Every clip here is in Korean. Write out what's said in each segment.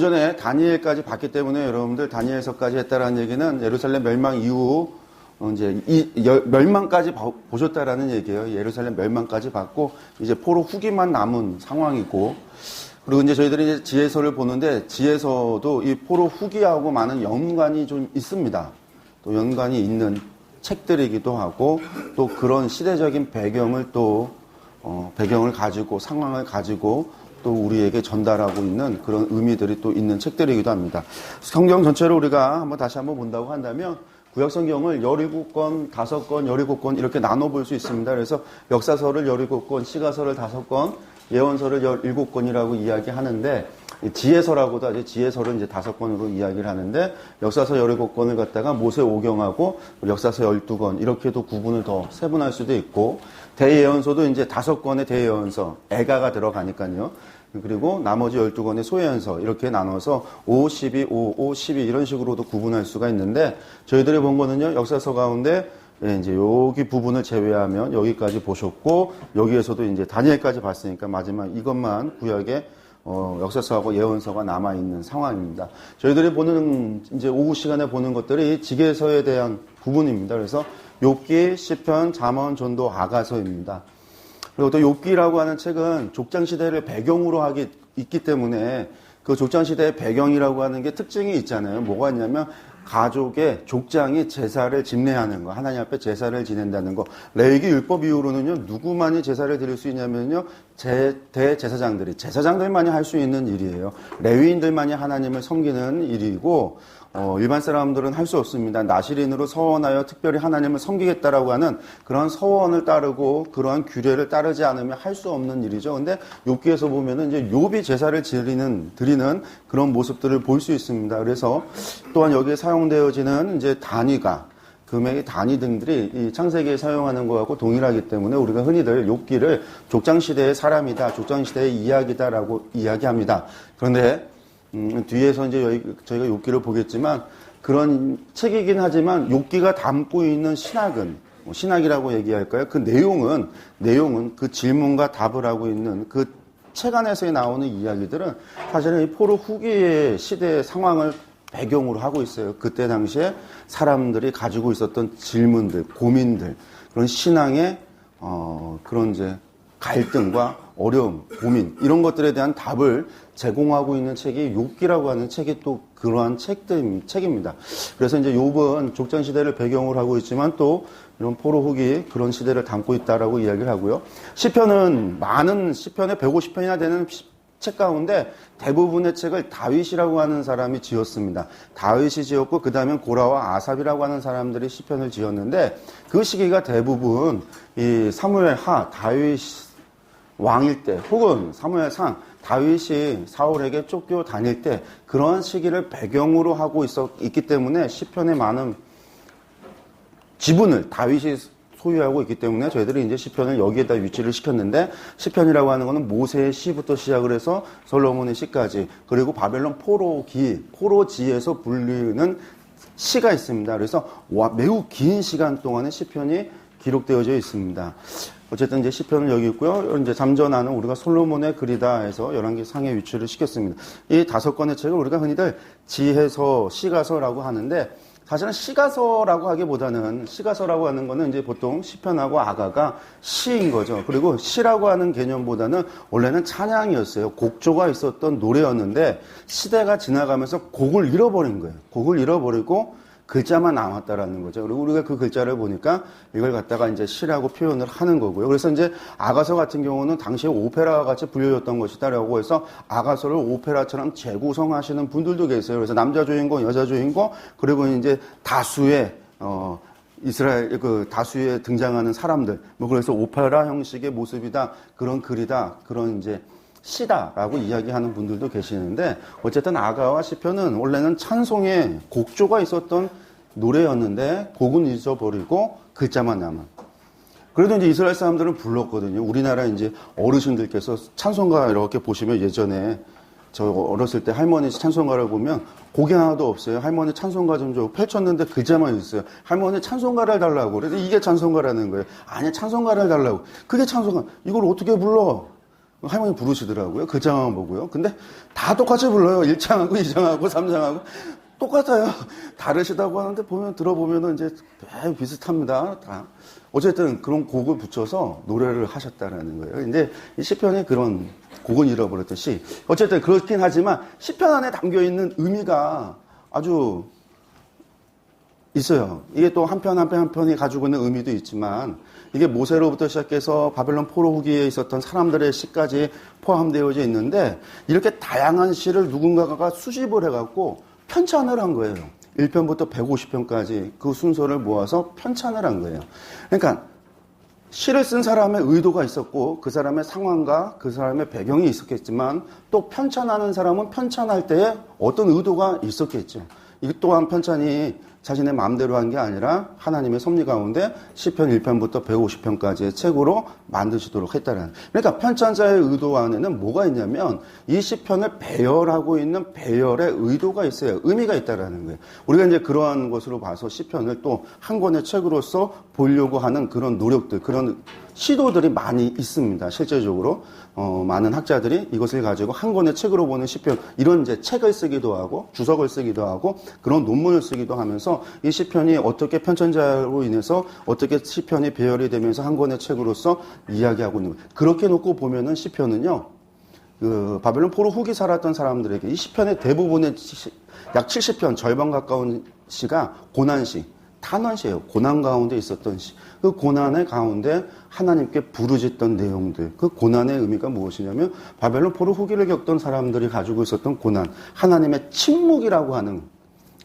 오전에 다니엘까지 봤기 때문에 여러분들 다니엘서까지 했다라는 얘기는 예루살렘 멸망 이후 이제 멸망까지 보셨다라는 얘기예요. 예루살렘 멸망까지 봤고 이제 포로 후기만 남은 상황이고, 그리고 이제 저희들이 이제 지혜서를 보는데 지혜서도 이 포로 후기하고 많은 연관이 좀 있습니다. 또 연관이 있는 책들이기도 하고 또 그런 시대적인 배경을 배경을 가지고 상황을 가지고 또 우리에게 전달하고 있는 그런 의미들이 또 있는 책들이기도 합니다. 성경 전체를 우리가 다시 한번 본다고 한다면 구약 성경을 17권, 5권, 17권 이렇게 나눠 볼 수 있습니다. 그래서 역사서를 17권, 시가서를 5권, 예언서를 17권이라고 이야기하는데 지혜서라고도 하죠. 지혜서를 이제 5권으로 이야기를 하는데 역사서 17권을 갖다가 모세 오경하고 역사서 12권 이렇게도 구분을 더 세분할 수도 있고, 대예언서도 이제 5권의 대예언서, 애가가 들어가니까요. 그리고 나머지 12권의 소예언서 이렇게 나눠서 5, 12, 5, 5, 12 이런 식으로도 구분할 수가 있는데 저희들이 본 거는요. 역사서 가운데 이제 여기 부분을 제외하면 여기까지 보셨고 여기에서도 이제 다니엘까지 봤으니까 마지막 이것만 구약의 역사서하고 예언서가 남아있는 상황입니다. 저희들이 보는, 이제 오후 시간에 보는 것들이 지계서에 대한 부분입니다. 그래서 욥기, 시편, 잠언, 전도, 아가서입니다. 그리고 또 욥기라고 하는 책은 족장시대를 배경으로 있기 때문에 그 족장시대의 배경이라고 하는 게 특징이 있잖아요. 뭐가 있냐면 가족의 족장이 제사를 집례하는 거, 하나님 앞에 제사를 지낸다는 거. 레위기 율법 이후로는요, 누구만이 제사를 드릴 수 있냐면요, 제사장들만이 할 수 있는 일이에요. 레위인들만이 하나님을 섬기는 일이고, 일반 사람들은 할 수 없습니다. 나시린으로 서원하여 특별히 하나님을 섬기겠다라고 하는 그런 서원을 따르고 그러한 규례를 따르지 않으면 할 수 없는 일이죠. 근데 욥기에서 보면은 이제 욥이 제사를 드리는 그런 모습들을 볼 수 있습니다. 그래서 또한 여기에 사용되어지는 이제 단위가 금액의 단위 등들이 이 창세기에 사용하는 것하고 동일하기 때문에 우리가 흔히들 욥기를 족장시대의 사람이다, 족장시대의 이야기다라고 이야기합니다. 그런데 뒤에서 이제 저희가 욥기를 보겠지만 그런 책이긴 하지만 욥기가 담고 있는 신학은 신학이라고 얘기할까요? 그 내용은 그 질문과 답을 하고 있는 그 책 안에서 나오는 이야기들은 사실은 이 포로 후기의 시대의 상황을 배경으로 하고 있어요. 그때 당시에 사람들이 가지고 있었던 질문들, 고민들, 그런 신앙의 그런 이제 갈등과 어려움, 고민 이런 것들에 대한 답을 제공하고 있는 책이 욥기라고 하는 책이 또 그러한 책입니다. 그래서 이제 욥은 족장 시대를 배경으로 하고 있지만 또 이런 포로 후기 그런 시대를 담고 있다라고 이야기를 하고요. 시편은 많은 시편에 150편이나 되는 책 가운데 대부분의 책을 다윗이라고 하는 사람이 지었습니다. 다윗이 지었고 그 다음에 고라와 아삽이라고 하는 사람들이 시편을 지었는데 그 시기가 대부분 이 사무엘 하 다윗 왕일 때 혹은 사무엘 상 다윗이 사울에게 쫓겨 다닐 때 그러한 시기를 배경으로 하고 있기 때문에 시편의 많은 지분을 다윗이 소유하고 있기 때문에 저희들이 이제 시편을 여기에다 위치를 시켰는데 시편이라고 하는 것은 모세의 시부터 시작을 해서 솔로몬의 시까지 그리고 바벨론 포로지에서 불리는 시가 있습니다. 그래서 매우 긴 시간 동안의 시편이 기록되어져 있습니다. 어쨌든 이제 시편은 여기 있고요. 이제 잠전하는 우리가 솔로몬의 글이다 해서 11개 상에 위치를 시켰습니다. 이 5권의 책을 우리가 흔히들 지혜서, 시가서라고 하는데 사실은 시가서라고 하기보다는 시가서라고 하는 거는 이제 보통 시편하고 아가가 시인 거죠. 그리고 시라고 하는 개념보다는 원래는 찬양이었어요. 곡조가 있었던 노래였는데 시대가 지나가면서 곡을 잃어버린 거예요. 곡을 잃어버리고 글자만 남았다라는 거죠. 그리고 우리가 그 글자를 보니까 이걸 갖다가 이제 시라고 표현을 하는 거고요. 그래서 이제 아가서 같은 경우는 당시에 오페라와 같이 불려졌던 것이다라고 해서 아가서를 오페라처럼 재구성하시는 분들도 계세요. 그래서 남자 주인공, 여자 주인공, 그리고 이제 다수의 이스라엘 다수의 등장하는 사람들, 그래서 오페라 형식의 모습이다, 그런 글이다, 그런 이제 시다라고 이야기하는 분들도 계시는데 어쨌든 아가와 시편은 원래는 찬송의 곡조가 있었던 노래였는데 곡은 잊어버리고 글자만 남은. 그래도 이제 이스라엘 사람들은 불렀거든요. 우리나라 이제 어르신들께서 찬송가 이렇게 보시면 예전에 저 어렸을 때 할머니 찬송가를 보면 곡이 하나도 없어요. 할머니 찬송가 좀 줘. 펼쳤는데 글자만 있어요. 할머니 찬송가를 달라고. 그래서 이게 찬송가라는 거예요. 아니 찬송가를 달라고. 그게 찬송가. 이걸 어떻게 불러? 할머니 부르시더라고요. 그 장만 보고요. 근데 다 똑같이 불러요. 1장하고 2장하고 3장하고. 똑같아요. 다르시다고 하는데 들어보면은 이제 비슷합니다. 다. 어쨌든 그런 곡을 붙여서 노래를 하셨다라는 거예요. 근데 이 시편에 그런 곡은 잃어버렸듯이 어쨌든 그렇긴 하지만 시편 안에 담겨 있는 의미가 아주 있어요. 이게 또 한 편 한 편 한 편이 가지고 있는 의미도 있지만 이게 모세로부터 시작해서 바벨론 포로 후기에 있었던 사람들의 시까지 포함되어져 있는데 이렇게 다양한 시를 누군가가 수집을 해갖고 편찬을 한 거예요. 1편부터 150편까지 그 순서를 모아서 편찬을 한 거예요. 그러니까 시를 쓴 사람의 의도가 있었고 그 사람의 상황과 그 사람의 배경이 있었겠지만 또 편찬하는 사람은 편찬할 때에 어떤 의도가 있었겠죠. 이 또한 편찬이 자신의 마음대로 한 게 아니라 하나님의 섭리 가운데 시편 1편부터 150편까지의 책으로 만드시도록 했다는. 그러니까 편찬자의 의도 안에는 뭐가 있냐면 이 시편을 배열하고 있는 배열의 의도가 있어요. 의미가 있다라는 거예요. 우리가 이제 그러한 것으로 봐서 시편을 또 한 권의 책으로서 보려고 하는 그런 노력들, 그런 시도들이 많이 있습니다. 실제적으로 많은 학자들이 이것을 가지고 한 권의 책으로 보는 시편, 이런 이제 책을 쓰기도 하고 주석을 쓰기도 하고 그런 논문을 쓰기도 하면서 이 시편이 어떻게 편찬자로 인해서 어떻게 시편이 배열이 되면서 한 권의 책으로서 이야기하고 있는 거예요. 그렇게 놓고 보면은 시편은요, 그 바벨론 포로 후기 살았던 사람들에게 이 시편의 대부분의 약 70편 절반 가까운 시가 고난시, 탄원시예요. 고난 가운데 있었던 시. 그 고난의 가운데 하나님께 부르짖던 내용들. 그 고난의 의미가 무엇이냐면 바벨론 포로 후기를 겪던 사람들이 가지고 있었던 고난. 하나님의 침묵이라고 하는,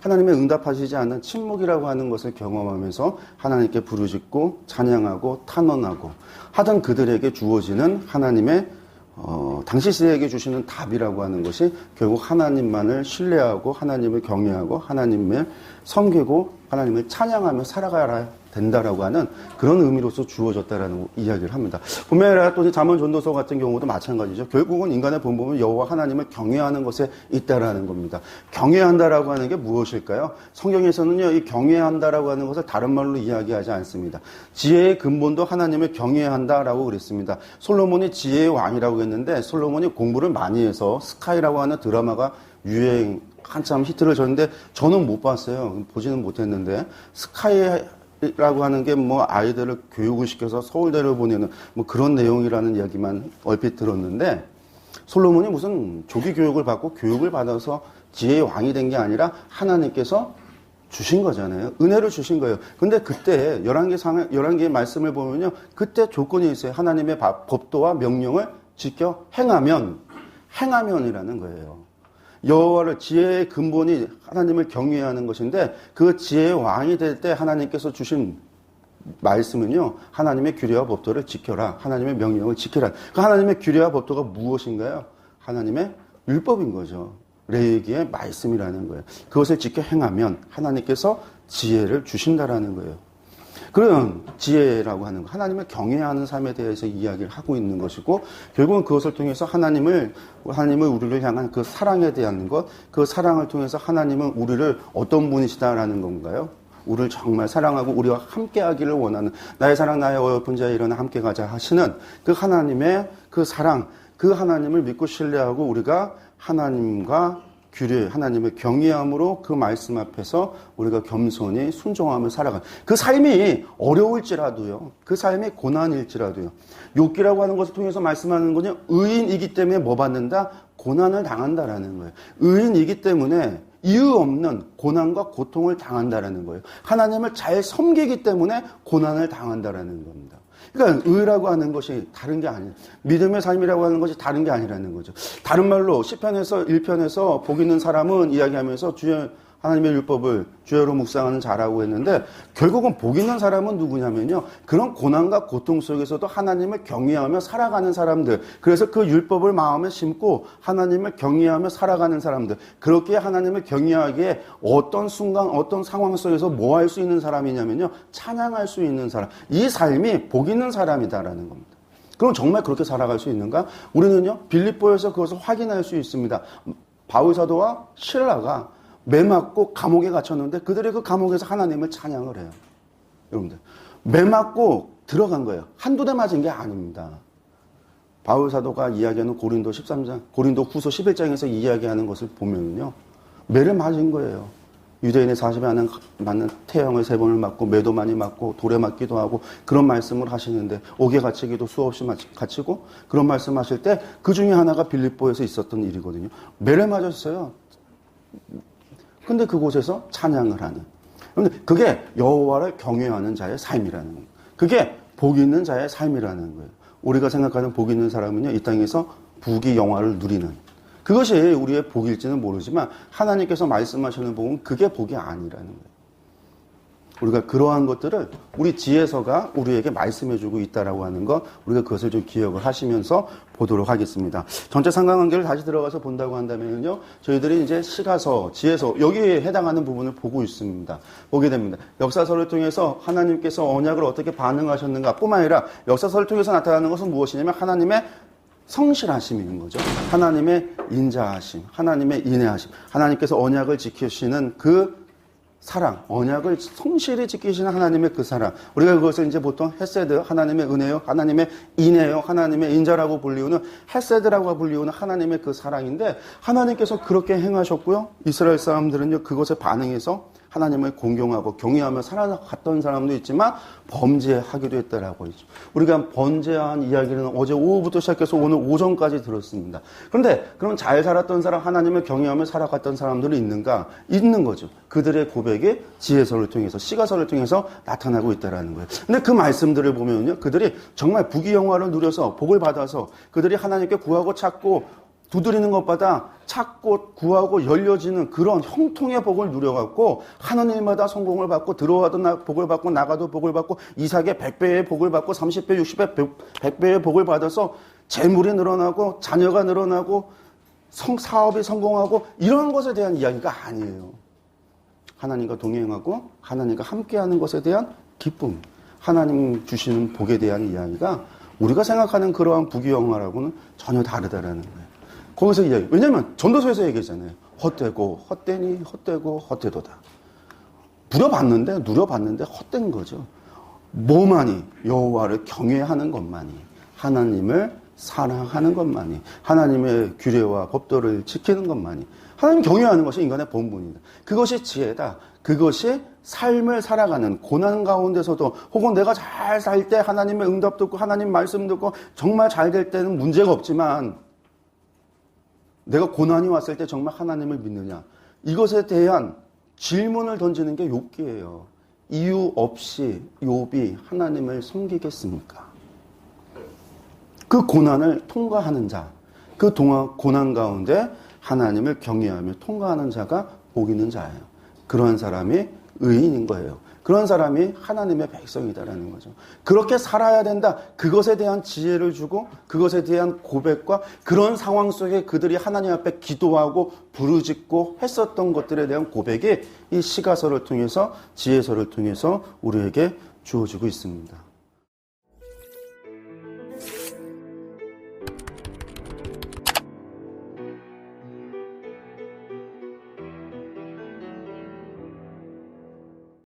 하나님의 응답하시지 않는 침묵이라고 하는 것을 경험하면서 하나님께 부르짖고 찬양하고 탄원하고 하던 그들에게 주어지는 하나님의 당시 시대에게 주시는 답이라고 하는 것이 결국 하나님만을 신뢰하고 하나님을 경외하고 하나님을 섬기고 하나님을 찬양하며 살아가야 된다라고 하는 그런 의미로서 주어졌다라는 이야기를 합니다. 분명히 또 잠언 전도서 같은 경우도 마찬가지죠. 결국은 인간의 본분은 여호와 하나님을 경외하는 것에 있다라는 겁니다. 경외한다라고 하는 게 무엇일까요? 성경에서는요, 이 경외한다라고 하는 것을 다른 말로 이야기하지 않습니다. 지혜의 근본도 하나님을 경외한다라고 그랬습니다. 솔로몬이 지혜의 왕이라고 했는데 솔로몬이 공부를 많이 해서 스카이라고 하는 드라마가 한참 히트를 쳤는데 저는 못 봤어요. 보지는 못했는데 스카이라고 하는 게 뭐 아이들을 교육을 시켜서 서울대를 보내는 뭐 그런 내용이라는 이야기만 얼핏 들었는데 솔로몬이 무슨 조기 교육을 받고 교육을 받아서 지혜의 왕이 된 게 아니라 하나님께서 주신 거잖아요. 은혜를 주신 거예요. 근데 그때 11개의 말씀을 보면요. 그때 조건이 있어요. 하나님의 법도와 명령을 지켜 행하면이라는 거예요. 여호와를, 지혜의 근본이 하나님을 경외하는 것인데 그 지혜의 왕이 될 때 하나님께서 주신 말씀은요, 하나님의 규례와 법도를 지켜라, 하나님의 명령을 지켜라. 그 하나님의 규례와 법도가 무엇인가요? 하나님의 율법인 거죠. 레위기의 말씀이라는 거예요. 그것을 지켜 행하면 하나님께서 지혜를 주신다라는 거예요. 그런 지혜라고 하는 거, 하나님을 경외하는 삶에 대해서 이야기를 하고 있는 것이고, 결국은 그것을 통해서 하나님을 우리를 향한 그 사랑에 대한 것, 그 사랑을 통해서 하나님은 우리를 어떤 분이시다라는 건가요? 우리를 정말 사랑하고 우리와 함께 하기를 원하는, 나의 사랑 나의 어여쁜 자에 일어나 함께 가자 하시는 그 하나님의 그 사랑, 그 하나님을 믿고 신뢰하고 우리가 하나님과 규례, 하나님을 경외함으로 그 말씀 앞에서 우리가 겸손히 순종하며 살아가는 그 삶이 어려울지라도요, 그 삶이 고난일지라도요, 욥기라고 하는 것을 통해서 말씀하는 거는 의인이기 때문에 뭐 받는다? 고난을 당한다라는 거예요. 의인이기 때문에 이유 없는 고난과 고통을 당한다라는 거예요. 하나님을 잘 섬기기 때문에 고난을 당한다라는 겁니다. 그러니까 의라고 하는 것이 다른 게 아니에요. 믿음의 삶이라고 하는 것이 다른 게 아니라는 거죠. 다른 말로 시편에서 1편에서 복 있는 사람은 이야기하면서 주의 하나님의 율법을 주야로 묵상하는 자라고 했는데 결국은 복 있는 사람은 누구냐면요. 그런 고난과 고통 속에서도 하나님을 경외하며 살아가는 사람들. 그래서 그 율법을 마음에 심고 하나님을 경외하며 살아가는 사람들. 그렇게 하나님을 경외하기에 어떤 순간 어떤 상황 속에서 뭐 할 수 있는 사람이냐면요. 찬양할 수 있는 사람. 이 삶이 복 있는 사람이다라는 겁니다. 그럼 정말 그렇게 살아갈 수 있는가? 우리는요. 빌립보에서 그것을 확인할 수 있습니다. 바울 사도와 실라가 매 맞고 감옥에 갇혔는데 그들이 그 감옥에서 하나님을 찬양을 해요. 여러분들. 매 맞고 들어간 거예요. 한두 대 맞은 게 아닙니다. 바울 사도가 이야기하는 고린도 13장, 고린도 후서 11장에서 이야기하는 것을 보면요. 매를 맞은 거예요. 유대인의 40에 맞는 태형을 3번을 맞고 매도 많이 맞고 돌에 맞기도 하고 그런 말씀을 하시는데 옥에 갇히기도 수없이 갇히고 그런 말씀하실 때 그 중에 하나가 빌립보에서 있었던 일이거든요. 매를 맞았어요. 근데 그곳에서 찬양을 하는. 그런데 그게 여호와를 경외하는 자의 삶이라는 거예요. 그게 복 있는 자의 삶이라는 거예요. 우리가 생각하는 복 있는 사람은요, 이 땅에서 부귀 영화를 누리는. 그것이 우리의 복일지는 모르지만 하나님께서 말씀하시는 복은 그게 복이 아니라는 거예요. 우리가 그러한 것들을 우리 지혜서가 우리에게 말씀해주고 있다라고 하는 것, 우리가 그것을 좀 기억을 하시면서 보도록 하겠습니다. 전체 상관관계를 다시 들어가서 본다고 한다면요, 저희들이 이제 시가서, 지혜서 여기에 해당하는 부분을 보고 있습니다. 보게 됩니다. 역사서를 통해서 하나님께서 언약을 어떻게 반응하셨는가 뿐만 아니라 역사서를 통해서 나타나는 것은 무엇이냐면 하나님의 성실하심이 있는 거죠. 하나님의 인자하심, 하나님의 인애하심, 하나님께서 언약을 지키시는 그 사랑, 언약을 성실히 지키시는 하나님의 그 사랑. 우리가 그것을 이제 보통 헤세드, 하나님의 은혜요, 하나님의 인애요, 하나님의 인자라고 불리우는 헤세드라고 불리우는 하나님의 그 사랑인데 하나님께서 그렇게 행하셨고요. 이스라엘 사람들은요, 그것에 반응해서 하나님을 공경하고 경외하며 살아갔던 사람도 있지만 범죄하기도 했다라고 했죠. 우리가 범죄한 이야기는 어제 오후부터 시작해서 오늘 오전까지 들었습니다. 그런데 그럼 잘 살았던 사람, 하나님을 경외하며 살아갔던 사람들은 있는가? 있는 거죠. 그들의 고백이 지혜서를 통해서, 시가서를 통해서 나타나고 있다라는 거예요. 근데 그 말씀들을 보면요, 그들이 정말 부귀영화를 누려서 복을 받아서 그들이 하나님께 구하고 찾고 두드리는 것보다 찾고 구하고 열려지는 그런 형통의 복을 누려갖고 하는 일마다 성공을 받고 들어와도 복을 받고 나가도 복을 받고 이삭의 100배의 복을 받고 30배, 60배, 100배의 복을 받아서 재물이 늘어나고 자녀가 늘어나고 사업이 성공하고 이런 것에 대한 이야기가 아니에요. 하나님과 동행하고 하나님과 함께하는 것에 대한 기쁨, 하나님 주시는 복에 대한 이야기가 우리가 생각하는 그러한 부귀영화라고는 전혀 다르다라는 거예요. 거기서 이야기. 왜냐면 전도서에서 얘기했잖아요. 헛되고 헛되니 헛되고 헛되도다. 누려봤는데 헛된 거죠. 뭐만이 여호와를 경외하는 것만이, 하나님을 사랑하는 것만이, 하나님의 규례와 법도를 지키는 것만이, 하나님 경외하는 것이 인간의 본분이다. 그것이 지혜다. 그것이 삶을 살아가는 고난 가운데서도 혹은 내가 잘 살 때 하나님의 응답 듣고 하나님 말씀 듣고 정말 잘 될 때는 문제가 없지만 내가 고난이 왔을 때 정말 하나님을 믿느냐? 이것에 대한 질문을 던지는 게 욥기예요. 이유 없이 욥이 하나님을 섬기겠습니까? 그 고난을 통과하는 자, 그 고난 가운데 하나님을 경외하며 통과하는 자가 복 있는 자예요. 그런 사람이 의인인 거예요. 그런 사람이 하나님의 백성이다라는 거죠. 그렇게 살아야 된다. 그것에 대한 지혜를 주고 그것에 대한 고백과 그런 상황 속에 그들이 하나님 앞에 기도하고 부르짖고 했었던 것들에 대한 고백이 이 시가서를 통해서 지혜서를 통해서 우리에게 주어지고 있습니다.